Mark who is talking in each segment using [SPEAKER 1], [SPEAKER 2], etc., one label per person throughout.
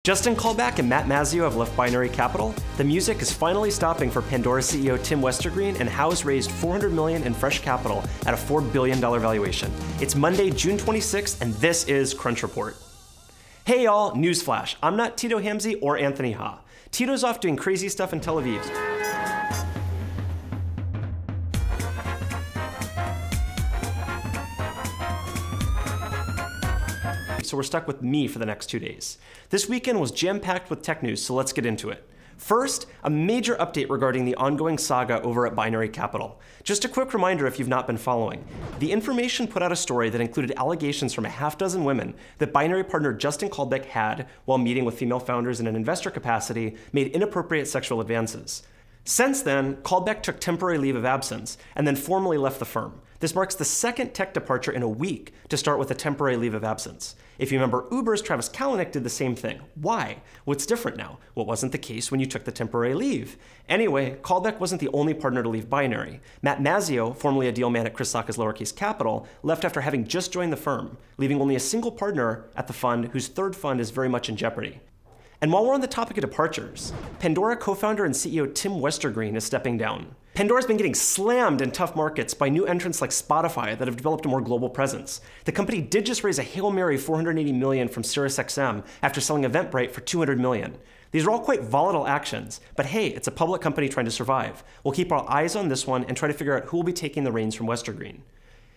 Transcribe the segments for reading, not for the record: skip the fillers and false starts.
[SPEAKER 1] Justin Caldbeck and Mazzeo have left Binary Capital. The music is finally stopping for Pandora CEO Tim Westergreen, and Houzz raised $400 million in fresh capital at a $4 billion valuation. It's Monday, June 26th, and this is Crunch Report. Hey y'all, newsflash. I'm not Tito Hamzy or Anthony Ha. Tito's off doing crazy stuff in Tel Aviv. So we're stuck with me for the next 2 days. This weekend was jam-packed with tech news, so let's get into it. First, a major update regarding the ongoing saga over at Binary Capital. Just a quick reminder if you've not been following. The Information put out a story that included allegations from a half-dozen women that Binary partner Justin Caldbeck had, while meeting with female founders in an investor capacity, made inappropriate sexual advances. Since then, Caldbeck took temporary leave of absence and then formally left the firm. This marks the second tech departure in a week to start with a temporary leave of absence. If you remember, Uber's Travis Kalanick did the same thing. Why? What's different now? What wasn't the case when you took the temporary leave? Anyway, Caldbeck wasn't the only partner to leave Binary. Mazzeo, formerly a deal man at Chris Sacca's Lowercase Capital, left after having just joined the firm, leaving only a single partner at the fund whose third fund is very much in jeopardy. And while we're on the topic of departures, Pandora co-founder and CEO Tim Westergreen is stepping down. Pandora's been getting slammed in tough markets by new entrants like Spotify that have developed a more global presence. The company did just raise a Hail Mary $480 million from SiriusXM after selling Eventbrite for $200 million. These are all quite volatile actions, but hey, it's a public company trying to survive. We'll keep our eyes on this one and try to figure out who will be taking the reins from Westergreen.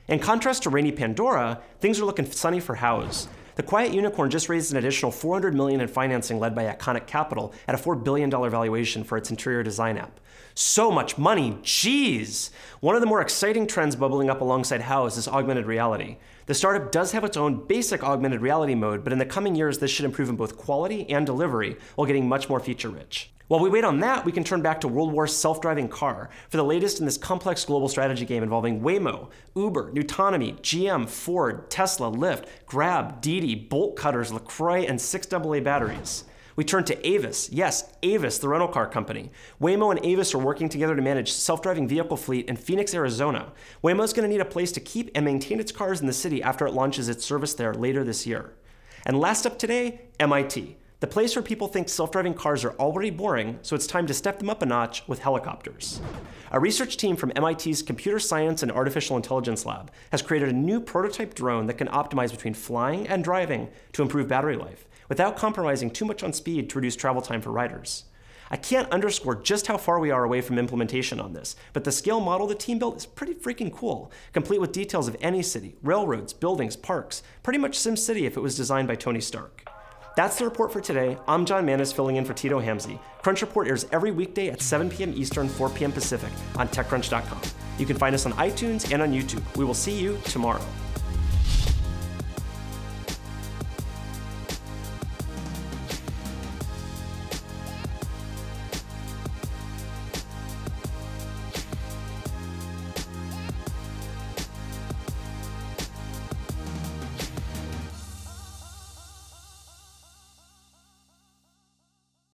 [SPEAKER 1] In contrast to rainy Pandora, things are looking sunny for Houzz. The quiet unicorn just raised an additional $400 million in financing led by Iconic Capital at a $4 billion valuation for its interior design app. So much money, jeez! One of the more exciting trends bubbling up alongside Houzz is augmented reality. The startup does have its own basic augmented reality mode, but in the coming years this should improve in both quality and delivery while getting much more feature-rich. While we wait on that, we can turn back to World War's self-driving car for the latest in this complex global strategy game involving Waymo, Uber, Nutonomy, GM, Ford, Tesla, Lyft, Grab, Didi, bolt cutters, LaCroix, and 6AA batteries. We turn to Avis. Yes, Avis, the rental car company. Waymo and Avis are working together to manage self-driving vehicle fleet in Phoenix, Arizona. Waymo's going to need a place to keep and maintain its cars in the city after it launches its service there later this year. And last up today, MIT. The place where people think self-driving cars are already boring, so it's time to step them up a notch with helicopters. A research team from MIT's Computer Science and Artificial Intelligence Lab has created a new prototype drone that can optimize between flying and driving to improve battery life, without compromising too much on speed to reduce travel time for riders. I can't underscore just how far we are away from implementation on this, but the scale model the team built is pretty freaking cool, complete with details of any city, railroads, buildings, parks, pretty much SimCity if it was designed by Tony Stark. That's the report for today. I'm John Manis filling in for Tito Hamzy. Crunch Report airs every weekday at 7 p.m. Eastern, 4 p.m. Pacific on TechCrunch.com. You can find us on iTunes and on YouTube. We will see you tomorrow.